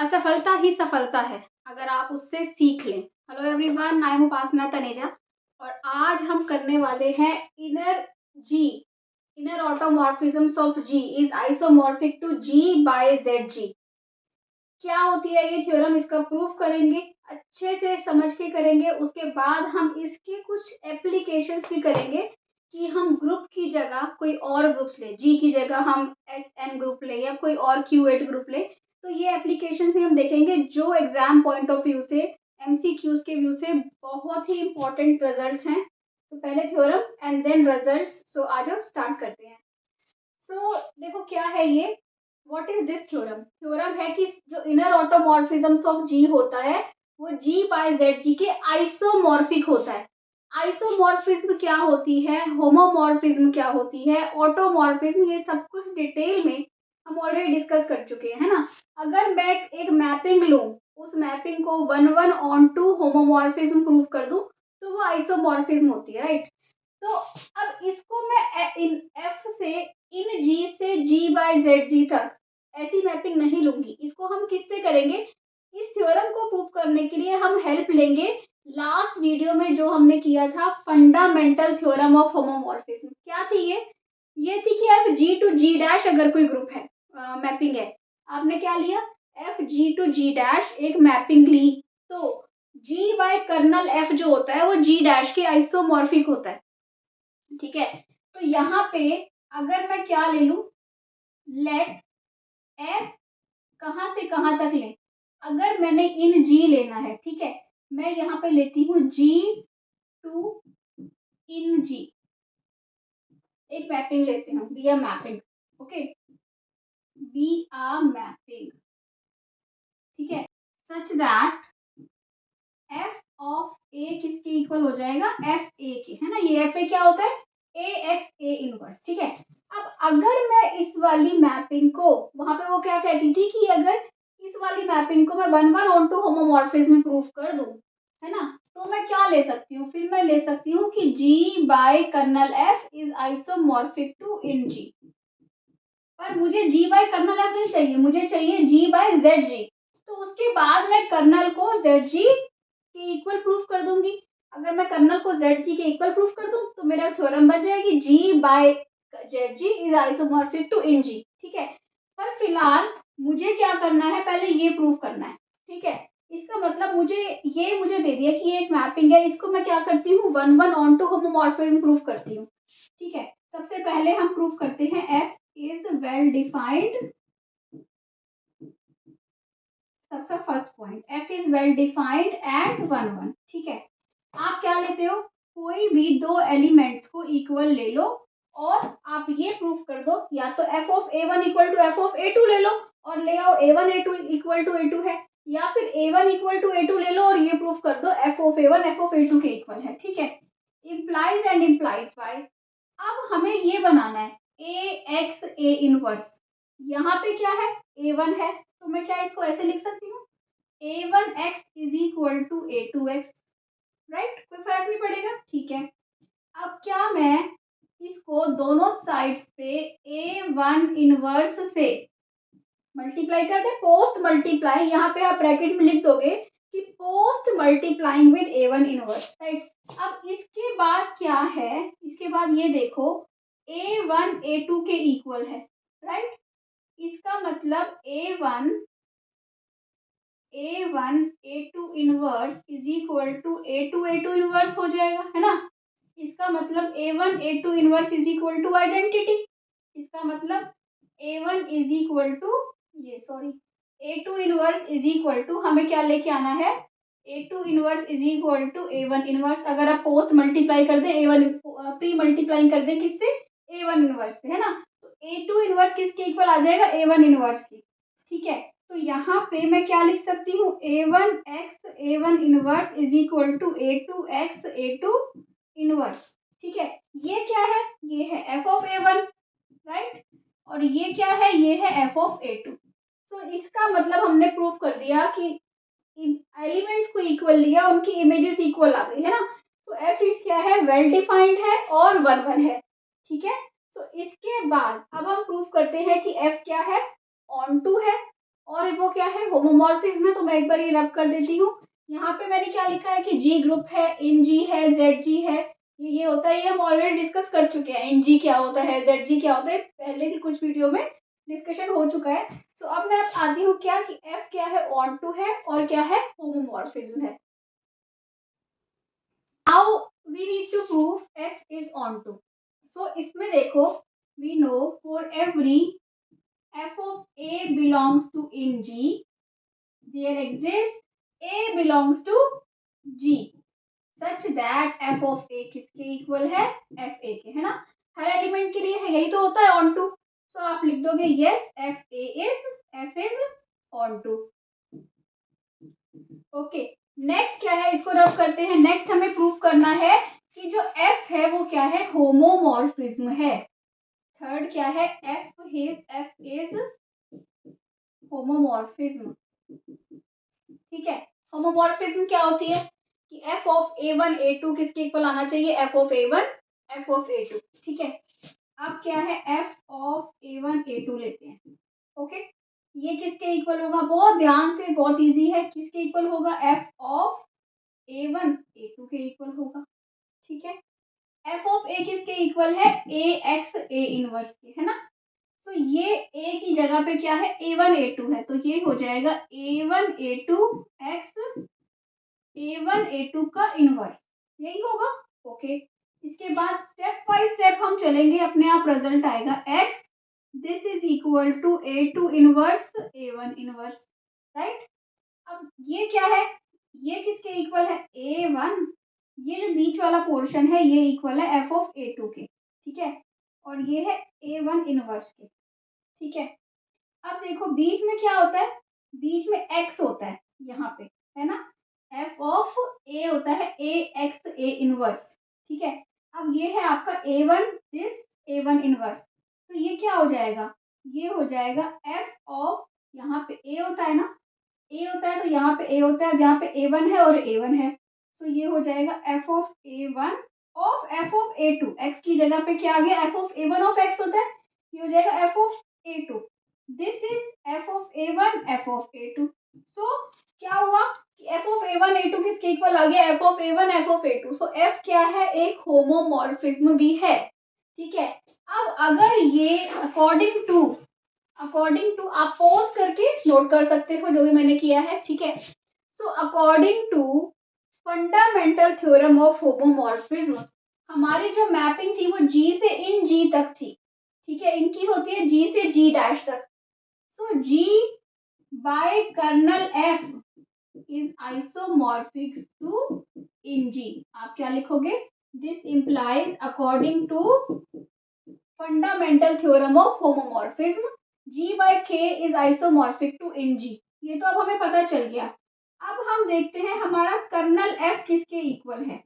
असफलता ही सफलता है अगर आप उससे सीख लें। Hello everyone, I am Upasana Taneja और आज हम करने वाले हैं inner G, inner automorphisms of G is isomorphic to G by Z G. क्या होती है ये थ्योरम, इसका प्रूफ करेंगे, अच्छे से समझ के करेंगे। उसके बाद हम इसके कुछ एप्लीकेशंस भी करेंगे कि हम ग्रुप की जगह कोई और ग्रुप्स ले, जी की जगह हम एस एन ग्रुप ले या कोई और क्यू8 ग्रुप ले। तो ये एप्लीकेशन ही हम देखेंगे जो एग्जाम पॉइंट ऑफ व्यू से, एमसीक्यूज के व्यू से बहुत ही इंपॉर्टेंट रिजल्ट्स हैं। तो पहले थ्योरम एंड देन रिजल्ट्स। सो आ जाओ स्टार्ट करते हैं। सो देखो क्या है ये, what is this theorem. Theorem है कि जो इनर ऑटोमॉर्फिज्म्स ऑफ जी होता है वो जी बाय जेड जी के आइसोमॉर्फिक होता है। आइसोमॉर्फिज्म क्या होती है, होमोमॉर्फिज्म क्या होती है, ऑटोमॉर्फिज्म, ये सब कुछ डिटेल में हम ऑलरेडी डिस्कस कर चुके हैं, है ना। अगर मैं एक मैपिंग लूं, उस मैपिंग को 1 1 ऑन टू होमोमॉर्फिज्म प्रूव कर दूं तो वो आइसोमॉर्फिज्म होती है, राइट। तो अब इसको मैं इन एफ से, इन जी से जी बाय जेड जी तक ऐसी मैपिंग नहीं लूंगी। इसको हम किससे करेंगे, इस थ्योरम को प्रूव करने के लिए हम हेल्प लेंगे लास्ट वीडियो में जो हमने किया था, फंडामेंटल थ्योरम ऑफ होमोमॉर्फिज्म। क्या थी ये थी कि F G to G dash अगर कोई ग्रुप है, मैपिंग है, आपने क्या लिया, F G to G dash एक मैपिंग ली, तो जी बाय कर्नल एफ जो होता है वो जी डैश के आइसोमॉर्फिक होता है, ठीक है। तो यहाँ पे अगर मैं क्या ले लूं, लेट एफ कहाँ से कहाँ तक ले, अगर मैंने इन जी लेना है, ठीक है, मैं यहाँ पे लेती हूँ जी टू इन जी, एक मैपिंग लेते हैं, be a mapping, okay, be a mapping, ठीक है, सच दैट एफ ऑफ ए किसके इक्वल हो जाएगा, एफ ए के, है ना। ये एफ ए क्या होता है, ए एक्स ए इनवर्स, ठीक है। अब अगर मैं इस वाली मैपिंग को, वहां पे वो क्या कहती थी कि अगर इस वाली मैपिंग को मैं 1 1 ऑन टू होमोमॉर्फिज्म प्रूफ कर दूं, है ना, तो मैं क्या ले सकती हूँ, फिर मैं ले सकती हूँ कि G by kernel F is isomorphic to inn G. पर मुझे जी बाय कर्नल एफ नहीं चाहिए, मुझे चाहिए जी बाय जेड जी। तो उसके बाद मैं कर्नल को जेड जी के इक्वल प्रूफ कर दूंगी। अगर मैं कर्नल को जेड जी के इक्वल प्रूफ कर दूं तो मेरा थ्योरम बन जाएगी G by Z G is isomorphic to inn G, ठीक है। पर फिलहाल मुझे क्या करना है, पहले ये प्रूफ करना है, ठीक है। इसका मतलब मुझे दे दिया कि ये एक मैपिंग है, इसको मैं क्या करती हूँ, 1 1 ऑन टू होमोमॉर्फिज्म प्रूफ करती हूँ, ठीक है। सबसे पहले हम प्रूफ करते हैं एफ इज वेल डिफाइंड। सबसे first point, F is well defined at 1 1, ठीक है। आप क्या लेते हो, कोई भी दो एलिमेंट्स को इक्वल ले लो और आप ये प्रूफ कर दो, या तो F of A one equal to F of A two ले लो और ले आओ A one A two equal to A two है, या फिर A one equal to A two ले लो और ये प्रूफ कर दो F of A one F of A two के इक्वल है, ठीक है। इम्प्लाइज एंड इम्प्लाइज बाय, अब हमें ये बनाना है ए एक्स ए इनवर्स। यहाँ पे क्या है, ए वन है, तो मैं क्या इसको ऐसे लिख सकती हूँ, A one X is equal to A two X, right, कोई फर्क नहीं पड़ेगा, ठीक है। अब क्या मैं इसको दोनों साइड्स पे ए वन इनवर्स से मल्टीप्लाई कर दे, पोस्ट मल्टीप्लाई, यहाँ पे आप ब्रैकेट में लिख दोगे कि post multiplying with A one inverse, right. अब इसके बाद क्या है, इसके बाद ये देखो ए वन ए टू के इक्वल है, राइट। इसका मतलब A one A two inverse is equal to A two inverse हो जाएगा, है ना। इसका मतलब A one A two inverse is equal to identity. इसका मतलब A one is equal to, ये sorry, A two inverse is equal to, हमें क्या लेके आना है, A two inverse is equal to A one inverse. अगर आप पोस्ट मल्टीप्लाई कर दे, ए वन प्री मल्टीप्लाई कर दे किससे, ए वन इनवर्स से, है ना। तो ए टू इनवर्स किसके इक्वल आ जाएगा, ए वन इनवर्स की, ठीक है। तो यहाँ पे मैं क्या लिख सकती हूँ, A one X A one inverse is equal to A two X A two inverse, ठीक है। ये क्या है, ये है F of A one, right, और ये क्या है, ये है एफ ऑफ ए टू। तो इसका मतलब हमने प्रूव कर दिया कि एलिमेंट्स को इक्वल लिया, उनकी इमेजेस इक्वल आ गई, है ना। तो एफ इज क्या है, वेल डिफाइंड है और 1 1 है, ठीक है। तो इसके बाद अब हम प्रूव करते हैं कि एफ क्या है, ऑन टू है, और वो क्या है, होमोमॉर्फिज्म है। तो मैं एक बार ये रब कर देती हूँ। यहाँ पे मैंने क्या लिखा है कि जी ग्रुप है, इन जी है, जेड जी है। ये होता है, ये हम ऑलरेडी डिस्कस कर चुके हैं। इन जी क्या होता है, जेड जी क्या होता है, पहले की कुछ वीडियो में डिस्कशन हो चुका है। सो अब मैं आती हूँ क्या कि एफ क्या है, ऑन टू है, और क्या है, होमोमॉर्फिज्म है। Now we need to prove F is onto. So इसमें देखो, we know for every F of A belongs to inn G, there exists a belongs to G such that f of a किसके equal है, f a के, है ना। हर element के लिए है, यही तो होता है ऑन टू। सो आप लिख दोगे yes f is onto. Okay, next क्या है, इसको रब करते हैं। नेक्स्ट हमें प्रूव करना है कि जो f है वो क्या है, होमोमॉर्फिज्म है। थर्ड क्या है, f is होमोमॉर्फिज्म। ठीक है, होमोमॉर्फिज्म क्या होती है कि एफ ऑफ a1 a2 किसके इक्वल आना चाहिए, F of a1 F of a2। ठीक है, अब क्या है, एफ ऑफ a1 a2 लेते हैं। ओके, ये किसके इक्वल होगा, बहुत ध्यान से, बहुत इजी है, किसके इक्वल होगा, एफ ऑफ a1 a2 के इक्वल होगा। ठीक है, एफ ऑफ a किसके इक्वल है, ए एक्स ए इनवर्स के, है ना। तो ये a की जगह पे क्या है, a1 a2 है, तो ये हो जाएगा a1 a2 x a1 a2 का इनवर्स, यही होगा। ओके, इसके बाद स्टेप बाय स्टेप हम चलेंगे, अपने आप रिजल्ट आएगा। x this is equal to a2 inverse a1 inverse, right. अब ये क्या है, ये किसके इक्वल है, a1, ये जो बीच वाला पोर्शन है ये इक्वल है f ऑफ a2 के। ठीक है, और ये है a1 इनवर्स के। ठीक है, अब देखो बीच में क्या होता है, बीच में x होता है यहाँ पे, है ना। f ऑफ a होता है a x a इनवर्स। ठीक है, अब ये है आपका a1 दिस a1 इनवर्स, तो ये क्या हो जाएगा, ये हो जाएगा f ऑफ, यहाँ पे a होता है ना, a होता है तो यहाँ पे a होता है। अब यहाँ पे a1 है और a1 है, तो ये हो जाएगा f of a1 of f of a2। x की जगह पे क्या आ गया, f of a1 of x होता है, ये हो जाएगा f of a2। This is f of a1 f of a2। सो क्या हुआ कि f ऑफ a1 a2 किसके इक्वल आ गया, f of a1 f of a2। So f क्या है, एक होमोमॉर्फिज्म भी है। ठीक है, अब अगर ये अकॉर्डिंग टू आप पॉज करके नोट कर सकते हो जो भी मैंने किया है। ठीक है, so according to fundamental theorem of homomorphism, हमारी जो मैपिंग थी वो G से इन G तक थी। ठीक है, इनकी होती है G से G डैश तक। So G by kernel F is isomorphic to Inn G। आप क्या लिखोगे, this implies according to fundamental theorem of homomorphism G by K is isomorphic to Inn G। ये तो अब हमें पता चल गया। अब हम देखते हैं हमारा कर्नल F किसके इक्वल है।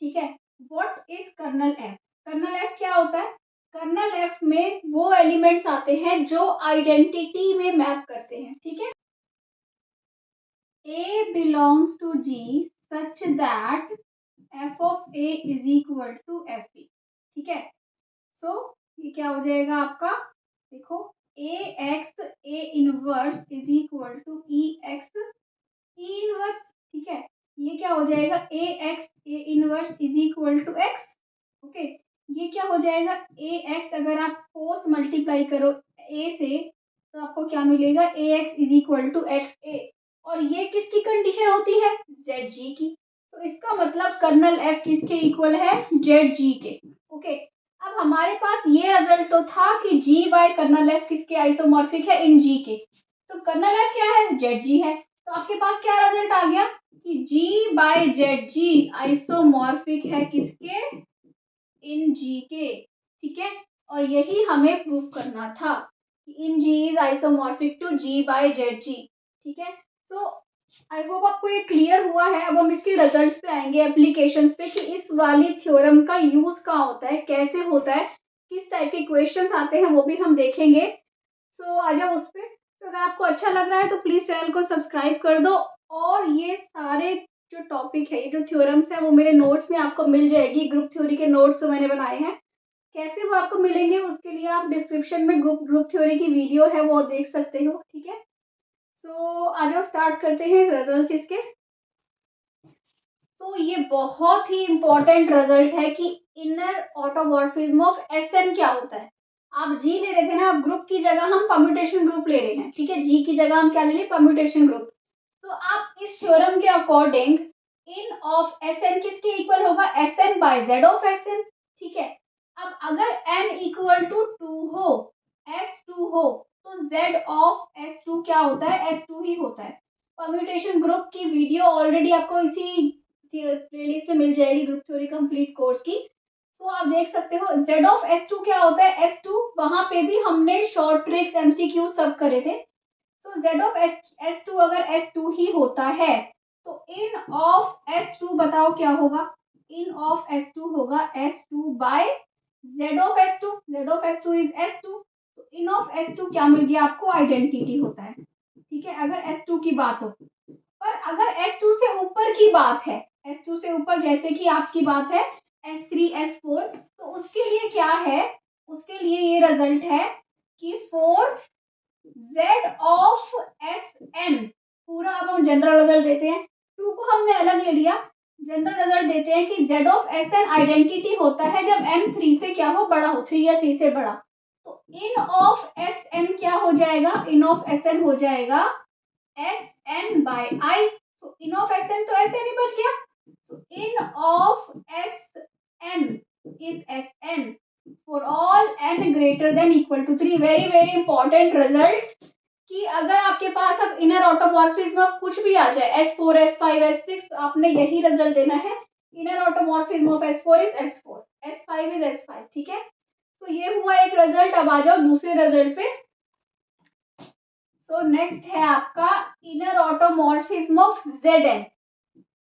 ठीक है, what is kernel F, kernel F क्या होता है, कर्नल F में वो एलिमेंट्स आते हैं जो आइडेंटिटी में मैप करते हैं। ठीक है, A belongs to G such that f of A is equal to f B। ठीक है, सो ये क्या हो जाएगा आपका, देखो A X A inverse is equal to E X E inverse. ठीक है, ये क्या हो जाएगा, A X A inverse is equal to X. Okay, ये क्या हो जाएगा, ए एक्स अगर आप कोस मल्टीप्लाई करो ए से तो आपको क्या मिलेगा, A X is equal to X A, और ये किसकी कंडीशन होती है, जेड जी की। तो इसका मतलब कर्नल एफ किसके इक्वल है, जेड जी के। ओके, अब हमारे पास ये रिजल्ट तो था कि G बाय कर्नल एफ किसके आइसोमॉर्फिक है, इन G के। तो कर्नल एफ क्या है, जेड जी है। तो आपके पास क्या रिजल्ट आ गया कि G by Z ji isomorphic है किसके, इन G के। ठीक है, और यही हमें प्रूव करना था कि inn G is isomorphic to G by Z G. ठीक है, सो आई होप आपको ये क्लियर हुआ है। अब हम इसके रिजल्ट्स पे आएंगे, एप्लीकेशंस पे, कि इस वाली थ्योरम का यूज कहाँ होता है, कैसे होता है, किस टाइप के क्वेश्चंस आते हैं, वो भी हम देखेंगे। सो आ जाओ उस पे। तो अगर आपको अच्छा लग रहा है तो प्लीज चैनल को सब्सक्राइब कर दो, और ये सारे जो टॉपिक है, ये जो थ्योरम्स है, वो मेरे नोट्स में आपको मिल जाएगी, ग्रुप थ्योरी के नोट्स जो मैंने बनाए हैं। कैसे वो आपको मिलेंगे उसके लिए आप डिस्क्रिप्शन में ग्रुप थ्योरी की वीडियो है वो देख सकते हो, ठीक है। सो आ जाओ स्टार्ट करते हैं रिजल्ट्स इसके। तो ये बहुत ही इम्पोर्टेंट रिजल्ट है कि इनर ऑटोमॉर्फिज्म ऑफ एसएन क्या होता है। आप जी ले रहे थे ना, आप ग्रुप की जगह हम परम्यूटेशन ग्रुप ले रहे हैं, ठीक है। जी की जगह हम क्या ले रहे हैं, परम्यूटेशन ग्रुप। तो आप इस थ्योरम के अकॉर्डिंग इन ऑफ एसएन किसके इक्वल होगा, S N by Z of S N, ठीक है। अब अगर एन इक्वल टू 2 हो, S2 हो, तो Z ऑफ S2 क्या होता है, S2 ही होता है। परम्यूटेशन ग्रुप की वीडियो ऑलरेडी आपको इसी प्लेलिस्ट में मिल जाएगी, ग्रुप थ्योरी कंप्लीट कोर्स की। तो आप देख सकते हो Z ऑफ S2 क्या होता है, S2, वहां पे भी हमने शॉर्ट ट्रिक्स MCQ सब करे थे। तो Z ऑफ S2 अगर S2 ही होता है तो इन ऑफ S2 बताओ क्या होगा, इन ऑफ S2 होगा S2 by Z of S2, Z of S2 is S2। तो इन ऑफ S2 क्या मिल गया आपको, आइडेंटिटी होता है, ठीक है, अगर S2 की बात हो। पर अगर S2 से ऊपर की बात है, S2 से ऊपर जैसे कि आपकी बात है S3 S4, तो उसके लिए क्या है, उसके लिए ये रिजल्ट है कि 4 Z ऑफ SN, पूरा अब हम जनरल रिजल्ट देते हैं, 2 को हमने अलग ले लिया, जनरल रिजल्ट देते हैं कि Z ऑफ SN आइडेंटिटी होता है जब n 3 से क्या हो, बड़ा हो, 3 या 3 से बड़ा। तो इन ऑफ SN क्या हो जाएगा, इन ऑफ SN हो जाएगा SN by I। So Inn of SN तो SN ही बच गया। So Inn of SN is SN for all n greater than equal to 3। Very very important result कि अगर आपके पास अब इनर ऑटोमॉर्फिज्म कुछ भी आ जाए S4 S5 S6, तो आपने यही रिजल्ट देना है, inner automorphism of S4 is S4, S5 is S5, ठीक है। तो ये हुआ एक रिजल्ट। अब आ जाओ दूसरे रिजल्ट पे। तो नेक्स्ट है आपका inner automorphism of ZN।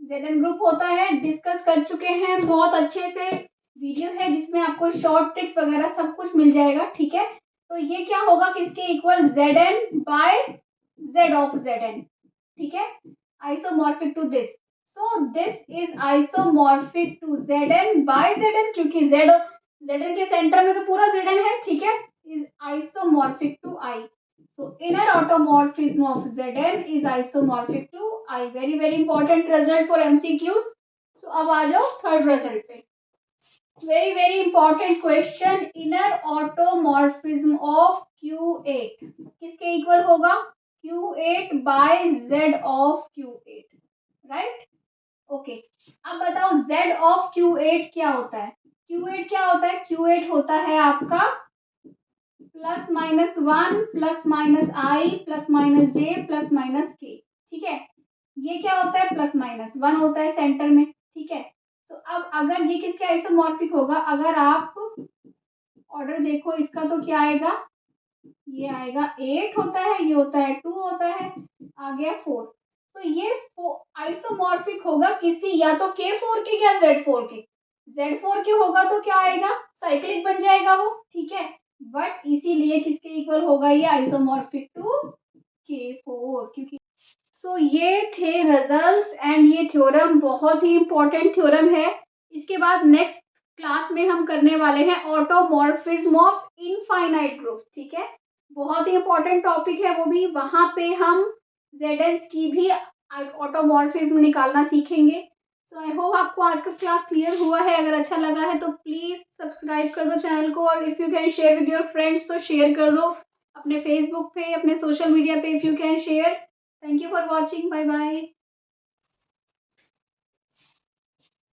ZN group होता है, डिस्कस कर चुके हैं बहुत अच्छे से, वीडियो है जिसमें आपको शॉर्ट ट्रिक्स वगैरह सब कुछ मिल जाएगा, ठीक है। तो ये क्या होगा, किसके इक्वल, ZN by Z of ZN, ठीक है, isomorphic to this. So this is isomorphic to ZN by ZN, क्योंकि ZN के सेंटर में तो पूरा ZN है, ठीक है, is isomorphic to I। So inner automorphism of Zn is isomorphic to I। Very very important result for MCQs। So अब आ जाओ थर्ड रिजल्ट पे। Very very important question, inner automorphism of Q8 किसके इक्वल होगा, Q8 by Z of Q8, right? Okay। अब बताओ Z of Q8 क्या होता है, Q8 क्या होता है, Q8 होता है आपका +-1 +-I +-J +-K, ठीक है। ये क्या होता है, +-1 होता है सेंटर में, ठीक है। तो अब अगर ये किसके आइसोमॉर्फिक होगा, अगर आप ऑर्डर देखो इसका तो क्या आएगा, ये आएगा 8 होता है, ये होता है 2 होता है, आ गया 4। तो ये आइसोमॉर्फिक होगा किसी या तो K4 के या Z4 के, Z4 के होगा तो क्या आएगा, साइक्लिक बन जाएगा वो, ठीक है। बट इसीलिए किसके इक्वल होगा, ये आइसोमॉर्फिक टू K4, क्योंकि सो ये थे रिजल्ट्स एंड ये थ्योरम बहुत ही इंपॉर्टेंट थ्योरम है। इसके बाद नेक्स्ट क्लास में हम करने वाले हैं ऑटोमॉर्फिज्म ऑफ इनफाइनाइट ग्रुप्स, ठीक है, बहुत ही इंपॉर्टेंट टॉपिक है वो भी। वहां पे हम ZNs की भी ऑटोमॉर्फिज्म निकालना सीखेंगे। सो आई होप आपको आज का क्लास क्लियर हुआ है। अगर अच्छा लगा है तो प्लीज सब्सक्राइब कर दो चैनल को, और if you can share with your friends तो शेयर कर दो अपने फेसबुक पे, अपने सोशल मीडिया पे, if you can share. Thank you for watching. Bye bye.